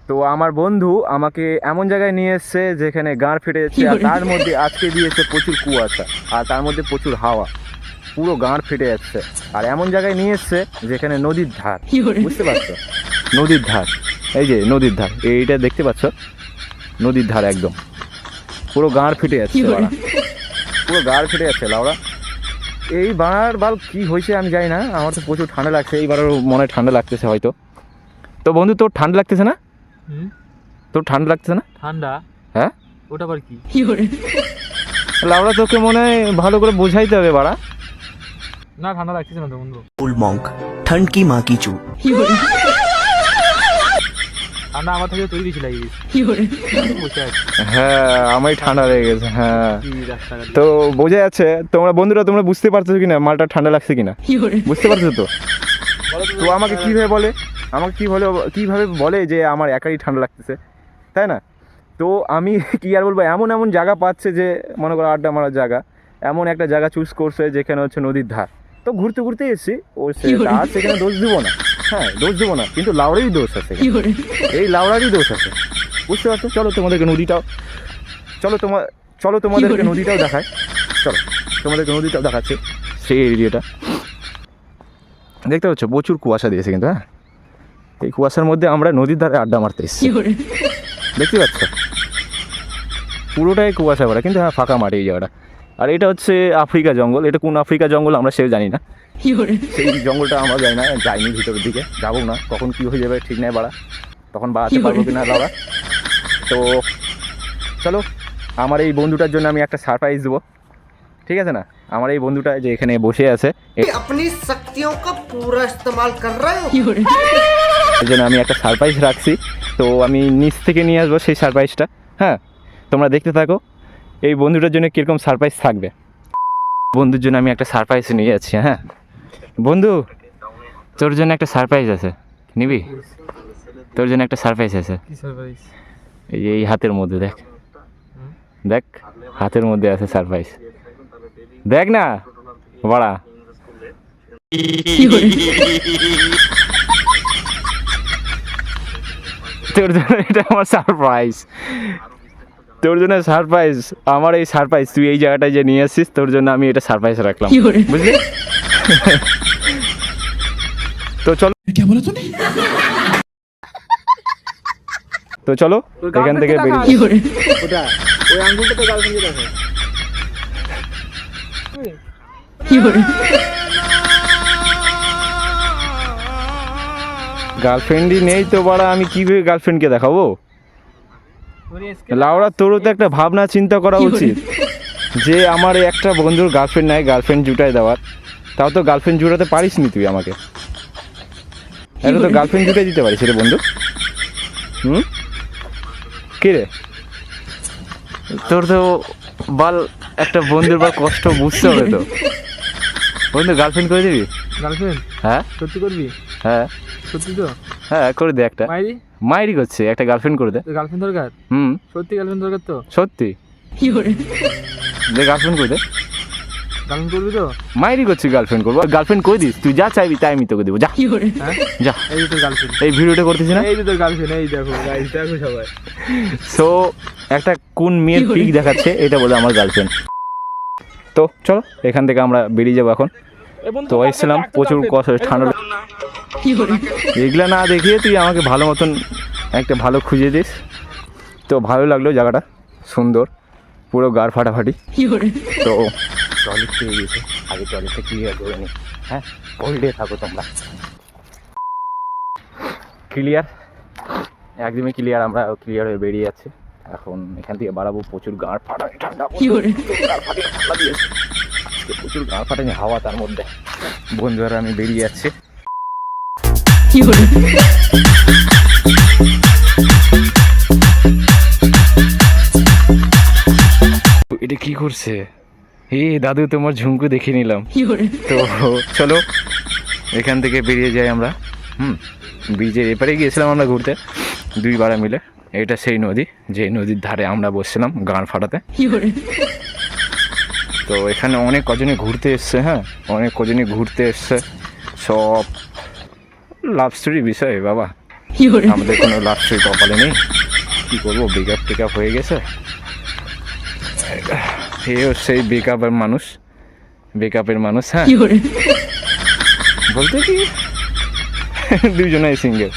তো আমার বন্ধু আমাকে এমন জায়গায় নিয়ে এসছে যেখানে গাঁড় ফেটে যাচ্ছে, আর তার মধ্যে আজকে দিয়েছে প্রচুর কুয়াশা, আর তার মধ্যে প্রচুর হাওয়া, পুরো গাঁড় ফেটে যাচ্ছে। আর এমন জায়গায় নিয়ে এসছে যেখানে নদীর ধার, বুঝতে পারছো? নদীর ধার, এই যে নদীর ধার, এইটা দেখতে পাচ্ছ, নদীর ধার একদম পুরো গাঁড় ফেটে যাচ্ছে বাড়া, পুরো গাঁড় ফেটে যাচ্ছে লাউড়া। এই বাড়ার বাল কি হয়েছে আমি জানি না, আমার তো প্রচুর ঠান্ডা লাগছে, এইবারও মনে হয় ঠান্ডা লাগতেছে হয়তো। তো বন্ধু তোর ঠান্ডা লাগতেছে না? তোর ঠান্ডা লাগতেছে না? ঠান্ডা? হ্যাঁ, ওটা আবার কি? লাউড়া তোকে মনে হয় ভালো করে বোঝাইতে হবে বাড়া। না ঠান্ডা লাগতেছে না তো বন্ধু। ओल्ड मॉन्क ठंड की माँ की चूत। ঠান্ডা আমার থেকে তৈরি বেশি লাগিয়ে বসে আছি। হ্যাঁ আমি ঠান্ডা লেগে গেছে, হ্যাঁ। কি রাস্তাঘাট তো বোঝা যাচ্ছে তোমরা বন্ধুরা, তোমরা বুঝতে পারছো কিনা মালটা ঠান্ডা লাগছে কিনা? বুঝতে পারছো তো? তো আমাকে কিভাবে বলে, আমাকে কিভাবে বলে যে আমার একাই ঠান্ডা লাগতেছে, তাই না? তো আমি কি আর বলবো, এমন এমন জায়গা পাচ্ছে যে মনে করো আড্ডা মারার জায়গা, এমন একটা জায়গা চুজ করছে যেখানে হচ্ছে নদীর ধার। তো ঘুরতে ঘুরতে এসেছি, ও তার সেখানে দোষ দিব না, হ্যাঁ দোষ দিব না, কিন্তু লাউড়ারই দোষ আছে, এই লাউড়ারই দোষ আছে, বুঝতে পারছো? চলো তোমাদেরকে নদীটাও, চলো তোমাদেরকে নদীটাও দেখায়, চলো তোমাদেরকে নদীটাও দেখাচ্ছে, সেই এরিয়াটা দেখতে পাচ্ছ, প্রচুর কুয়াশা দিয়েছে কিন্তু। হ্যাঁ, এই কুয়াশার মধ্যে আমরা নদীর ধারে আড্ডা মারতে এসেছি, দেখতে পাচ্ছ পুরোটাই কুয়াশা ভরা, কিন্তু হ্যাঁ ফাঁকা মাটি এই জায়গাটা। আর এটা হচ্ছে আফ্রিকা জঙ্গল, এটা কোন আফ্রিকা জঙ্গল আমরা সেও জানি না, সেই জঙ্গলটা আমরা জানি না, যাইনি ভিতরের দিকে, যাবো না, কখন কী হয়ে যাবে ঠিক নেই বাড়া, তখন বাড়াতে পারবো কি না বাবা। তো চলো, আমার এই বন্ধুটার জন্য আমি একটা সারপ্রাইজ দেবো, ঠিক আছে না? আমার এই বন্ধুটা যে এখানে বসে আছে, अपनी शक्तियों का पूरा इस्तेमाल कर रहे हो। এই জন্য আমি একটা সারপ্রাইজ রাখছি, তো আমি নিচ থেকে নিয়ে আসবো সেই সারপ্রাইজটা। হ্যাঁ, তোমরা দেখতে থাকো এই বন্ধুটার জন্য কীরকম সারপ্রাইজ থাকবে। বন্ধুর জন্য আমি একটা সারপ্রাইজ নিয়ে যাচ্ছি। হ্যাঁ বন্ধু, তোর জন্য একটা সারপ্রাইজ আছে, নিবি? তোর জন্য একটা সারপ্রাইজ আছে, কি সারপ্রাইজ? এই যে এই হাতের মধ্যে দেখ, দেখ হাতের মধ্যে আছে সারপ্রাইজ, দেখ না বাড়া। তোর জন্য এটা আমার সারপ্রাইজ, তোর জন্য সারপ্রাইজ, আমার এই সারপ্রাইজ, তুই এই জায়গাটায় যে নিয়ে আসছিস, তোর জন্য আমি এটা সারপ্রাইজ রাখলাম, বুঝলি? তো চলো, তো চলো এখান থেকে বেরিয়ে। ওটা ওই আঙ্গুলটা তো গার্লফ্রেন্ডে দেখো। গার্লফ্রেন্ডই নেই তো বাড়া, আমি কীভাবে গার্লফ্রেন্ডকে দেখাবো? লাউড়া তোরও তো একটা ভাবনা চিন্তা করা উচিত যে আমার একটা বন্ধুর গার্লফ্রেন্ড নাই, গার্লফ্রেন্ড জুটাই দেওয়ার। তাও তো গার্লফ্রেন্ড জুটাতে পারিস নি তুই আমাকে, এটা তো গার্লফ্রেন্ড জুটাই দিতে পারিস রে বন্ধু। কে রে তোর তো বাল একটা বন্ধুর বা কষ্ট বুঝতে হবে তো। বন্ধু গার্লফ্রেন্ড করে দিবি? গার্লফ্রেন্ড? হ্যাঁ সত্যি করবি? হ্যাঁ সত্যি তো? হ্যাঁ করে দে একটা, মাইরি মাইরি করছে, একটা গার্লফ্রেন্ড করে দে। গার্লফ্রেন্ড দরকার? সত্যি গার্লফ্রেন্ড দরকার তো? সত্যি দে, গার্লফ্রেন্ড করে দে। গার্লফ্রেন্ড করবি তো? মাইরি করছি, গার্লফ্রেন্ড করবো, গার্লফ্রেন্ড করে দিস, তুই যা চাইবি তাই আমি তোকে দেবো, যা হ্যাঁ যা। এই যে তোর গার্লফ্রেন্ড, এই ভিডিওটা করতেছি না, এই যে তোর গার্লফ্রেন্ড, এই দেখো গাইস, দেখো সবাই। সো একটা কোন মেয়ের পিক দেখাচ্ছে, এটা বলে আমার গার্লফ্রেন্ড। তো চলো এখান থেকে আমরা বেরিয়ে যাবো এখন। তো এসেছিলাম প্রচুর ঠান্ডা, এগুলা না দেখিয়ে তুই আমাকে ভালো মতন একটা ভালো খুঁজে দিস। তো ভালো লাগলো জায়গাটা, সুন্দর, পুরো গাড় ফাটাফাটি। তো টয়লেট পেয়ে গেছে, আগে টয়লেটটা ক্লিয়ার করে নি। হ্যাঁ হোল্ডে থাকো তোমরা, ক্লিয়ার, একদমই ক্লিয়ার, আমরা ক্লিয়ার হয়ে বেরিয়ে যাচ্ছি এখন। এখান থেকে বাড়াবো, প্রচুর গাড় ফাটানি ঠান্ডা, প্রচুর গাড় ফাটানি হাওয়া, তার মধ্যে বন্ধুরা আমি বেরিয়ে যাচ্ছি। এটা কি করছে? দাদু তোমার ঝুমকু দেখে নিলাম। তো চলো এখান থেকে বেরিয়ে যাই আমরা। ব্রিজের এপারে গিয়েছিলাম আমরা ঘুরতে 2 মিলে, এটা সেই নদী যে নদীর ধারে আমরা বসছিলাম গান ফাটাতে। তো এখানে অনেক কজনে ঘুরতে এসছে, হ্যাঁ অনেক কজনে ঘুরতে এসছে, সব লাভ স্টোরি বিষয় বাবা, আমাদের কোনো লাভ সেই কপালে নেই, কী করবো, ব্রেকআপ টেকআপ হয়ে গেছে। এও সেই ব্রেকআপের মানুষ, হ্যাঁ বলতে কি দুজনেই সিঙ্গেল।